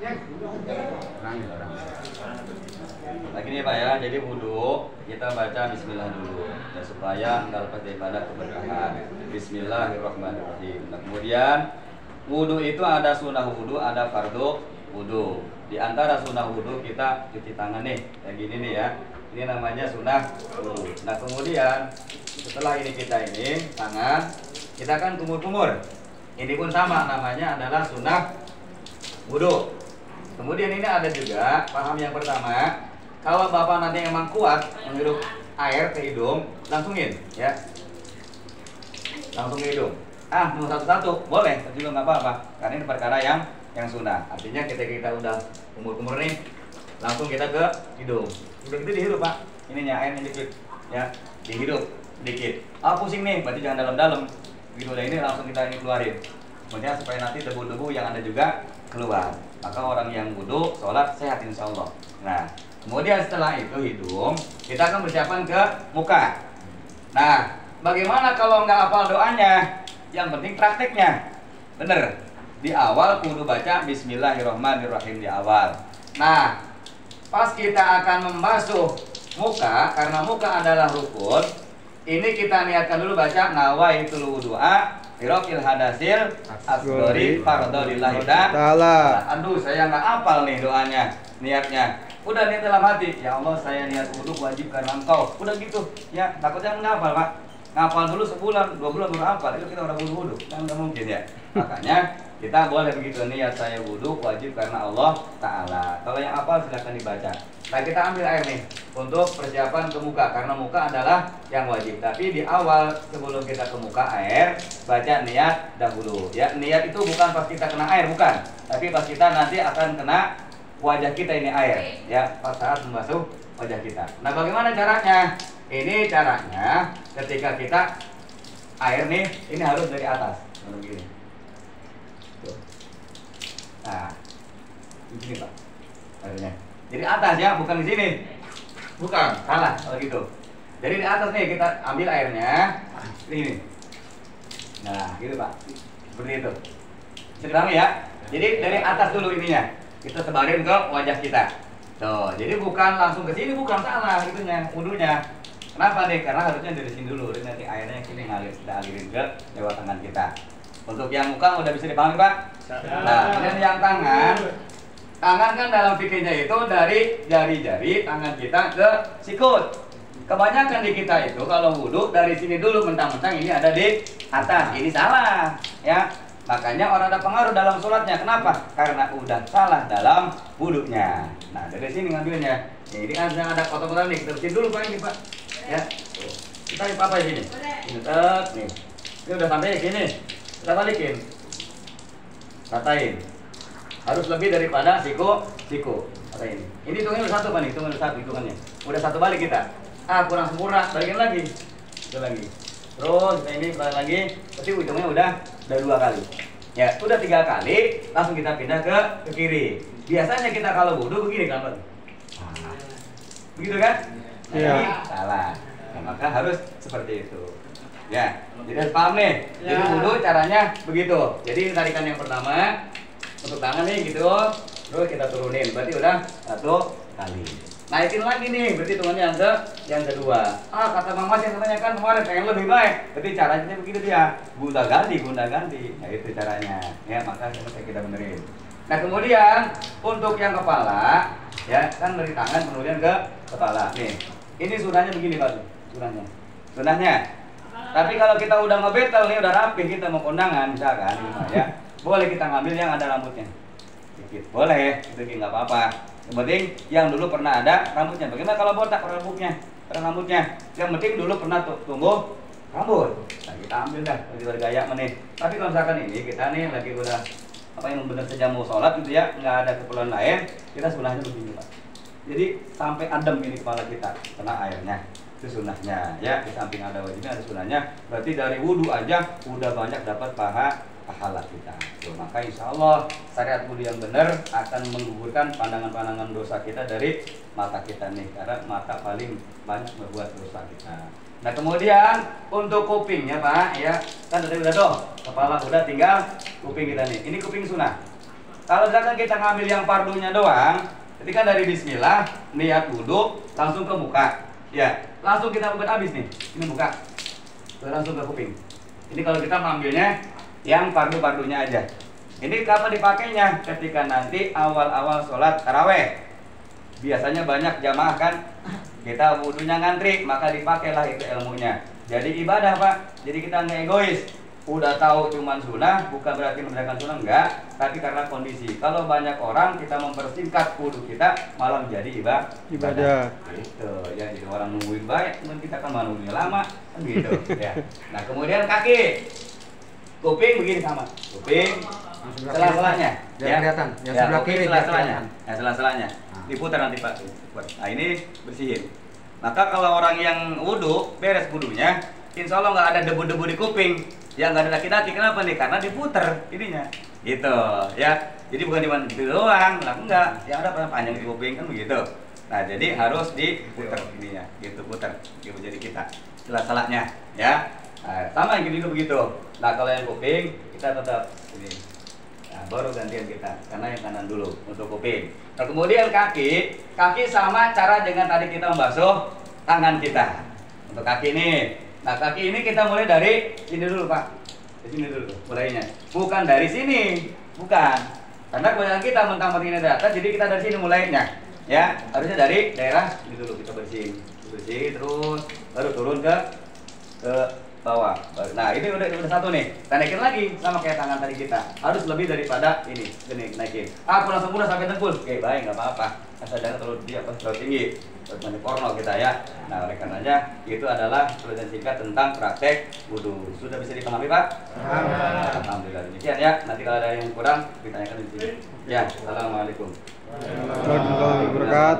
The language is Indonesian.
Lagi nih Pak ya, jadi wudhu kita baca Bismillah dulu ya, supaya nggak lepas daripada keberkahan. Bismillahirrahmanirrahim. Nah, kemudian wudhu itu ada sunnah wudhu, ada fardu wudhu. Di antara sunnah wudhu kita cuci tangan nih, kayak gini nih ya. Ini namanya sunnah wudhu. Nah kemudian setelah ini kita ini tangan kita akan kumur-kumur. Ini pun sama, namanya adalah sunnah wudhu. Kemudian ini ada juga paham yang pertama, kalau Bapak nanti emang kuat menghirup air ke hidung, langsungin ya, langsung ke hidung. Mau satu-satu boleh, tapi juga nggak apa-apa, karena ini perkara yang sunnah. Artinya kita udah kumur-kumur nih, langsung kita ke hidung. Udah gitu dihirup Pak, ininya airnya dikit ya, dihirup dikit. Pusing nih, berarti jangan dalam-dalam. Gitu udah ini langsung kita ini keluarin. Kemudian supaya nanti debu-debu yang ada juga keluar. Maka orang yang wudhu sholat sehat insya Allah. Nah kemudian setelah itu hidung, kita akan persiapan ke muka. Nah bagaimana kalau nggak hafal doanya? Yang penting prakteknya bener. Di awal kudu baca Bismillahirrahmanirrahim di awal. Nah pas kita akan membasuh muka, karena muka adalah rukun, ini kita niatkan dulu baca nawaitul wudu'a firokil hadasil asgori fardolillahi ta'ala. Aduh saya nggak hafal nih doanya, niatnya. Udah niat dalam hati, ya Allah saya niat wudhu wajib karena engkau. Udah gitu, ya takutnya nggak hafal Pak. Ngapal dulu sebulan, 2 bulan baru hafal, itu kita udah wudhu, kan nggak mungkin ya. Makanya kita boleh begitu, niat saya wudhu wajib karena Allah Ta'ala. Kalau yang hafal silahkan dibaca. Nah kita ambil air nih untuk persiapan ke muka, karena muka adalah yang wajib. Tapi di awal sebelum kita ke muka air, baca niat dahulu ya. Niat itu bukan pas kita kena air, bukan, tapi pas kita nanti akan kena wajah kita ini air ya, pas saat membasuh wajah kita. Nah bagaimana caranya? Ini caranya ketika kita air nih, ini harus dari atas begini. Nah di sini Pak airnya. Jadi atas ya, bukan di sini. Bukan, salah kalau gitu. Jadi di atas nih kita ambil airnya ini. Nah, gitu Pak. Seperti itu. Sedang ya. Jadi dari atas dulu ininya. Kita sebarin ke wajah kita. Tuh, jadi bukan langsung ke sini, bukan, salah itunya, wudunya. Kenapa nih? Karena harusnya dari sini dulu. Nanti airnya sini ngalir, kita alirin ke lewat tangan kita. Untuk yang muka udah bisa dipahami Pak? Nah, kemudian yang tangan. Tangan kan dalam fikirnya itu dari jari-jari tangan kita ke sikut. Kebanyakan di kita itu kalau wudhu dari sini dulu, mentang-mentang ini ada di atas. Ini salah ya. Makanya orang ada pengaruh dalam sholatnya. Kenapa? Karena udah salah dalam wudhunya. Nah dari sini ngambilnya. Ini kan ada kotor-kotor nih. Kita bersihin dulu Pak ini Pak. Ya. Kita apa di sini? Ini tet nih. Ini udah sampai sini. Kita balikin. Ratain. Harus lebih daripada siku. Kata ini. Ini hitungnya udah satu Pak nih, hitungnya udah satu hitungannya. Udah satu balik kita. Kurang sempurna, balikin lagi. Itu lagi. Terus kita ini balik lagi. Tapi hitungnya udah 2 kali. Ya, udah 3 kali, langsung kita pindah ke kiri. Biasanya kita kalau wudhu begini kan Pak. Begitu kan? Iya. Salah. Nah, maka harus seperti itu. Ya, jadi harus paham nih. Jadi wudhu caranya begitu. Jadi tarikan yang pertama. Untuk tangan nih gitu, terus kita turunin, berarti udah 1 kali. Naikin lagi nih, berarti hitungannya yang kedua. Kata Bang Mas yang katanya kan kemarin pengen lebih baik, berarti caranya begitu dia, gonta ganti. Nah itu caranya, ya maka kita benerin. Nah kemudian untuk yang kepala, ya kan dari tangan kemudian ke kepala. Nih, ini sunahnya begini Pak, sunahnya. Tapi kalau kita udah ngebetel nih, udah rapi, kita mau kondangan misalkan, ya. Boleh kita ngambil yang ada rambutnya dikit, boleh, itu nggak apa-apa. Yang penting yang dulu pernah ada rambutnya. Bagaimana kalau botak rambutnya? Yang penting dulu pernah tumbuh rambut. Nah kita ambil dah, lagi bergaya menit. Tapi kalau misalkan ini kita nih lagi udah yang benar saja mau sholat gitu ya, nggak ada keperluan lain, kita sunahnya begini Pak. Jadi sampai adem ini kepala kita kena airnya. Itu sunahnya ya, di samping ada wajibnya ada sunahnya. Berarti dari wudhu aja udah banyak dapat pahala kita. Tuh, maka insya Allah syariat wudhu yang benar akan menggugurkan pandangan-pandangan dosa kita dari mata kita nih, karena mata paling banyak berbuat dosa kita. Nah kemudian untuk kupingnya Pak ya, kan udah tuh kepala udah, tinggal kuping kita nih. Ini kuping sunnah. Kalau misalkan kita ngambil yang fardunya doang, ketika dari bismillah, niat wudhu, langsung ke muka. Ya, langsung kita buka habis nih. Ini muka. Langsung ke kuping. Ini kalau kita mengambilnya yang fardu-fardunya aja. Ini kapan dipakainya? Ketika nanti awal-awal sholat taraweh. Biasanya banyak jamaah kan, kita wudhunya ngantri, maka dipakailah itu ilmunya. Jadi ibadah Pak, jadi kita nggak egois. Udah tahu cuman sunnah, bukan berarti mengerjakan sunnah, enggak. Tapi karena kondisi, kalau banyak orang kita mempersingkat wudhu kita, malah menjadi ibadah. Gitu, ya jadi orang nungguin baik, kemudian kita kan nungguin lama, kan gitu. Ya. Nah kemudian kaki, kuping begini sama, kuping, sela-selanya, ya kelihatan, yang sebelah kiri, sela-selanya, ya sela-selanya, diputar nanti Pak. Nah ini bersihin. Maka kalau orang yang wudhu, beres wudhunya, insya Allah nggak ada debu-debu di kuping. Ya nggak ada daki-daki, kenapa nih? Karena diputer ininya, gitu ya. Jadi bukan cuma gitu doang, lah enggak. Yang ada panjang di kuping kan begitu. Nah jadi harus diputer ininya, gitu puter, gitu jadi kita salah-salahnya, ya. Nah, sama yang juga begitu. Nah kalau yang kuping kita tetap ini. Nah, baru gantian kita, karena yang kanan dulu untuk kuping. Nah kemudian kaki sama cara dengan tadi kita membasuh tangan kita. Untuk kaki ini. Nah kaki ini kita mulai dari sini dulu Pak, di sini dulu mulainya, bukan dari sini, bukan, karena kebanyakan kita mentang-mentang ini data, jadi kita dari sini mulainya, ya harusnya dari daerah ini dulu kita bersihin, terus baru turun ke bawah. Nah ini udah satu nih, kita naikin lagi sama kayak tangan tadi kita, harus lebih daripada ini, naikin. Aku langsung udah sampai dengkul, oke baik nggak apa-apa, asal jangan terlalu tinggi. Porno kita ya. Nah oleh karenanya itu adalah tulisan singkat tentang praktek wudhu. Sudah bisa dipahami Pak? Alhamdulillah demikian ya. Nanti kalau ada yang kurang ditanyakan di sini. Ya, assalamualaikum. Warahmatullahi wabarakatuh.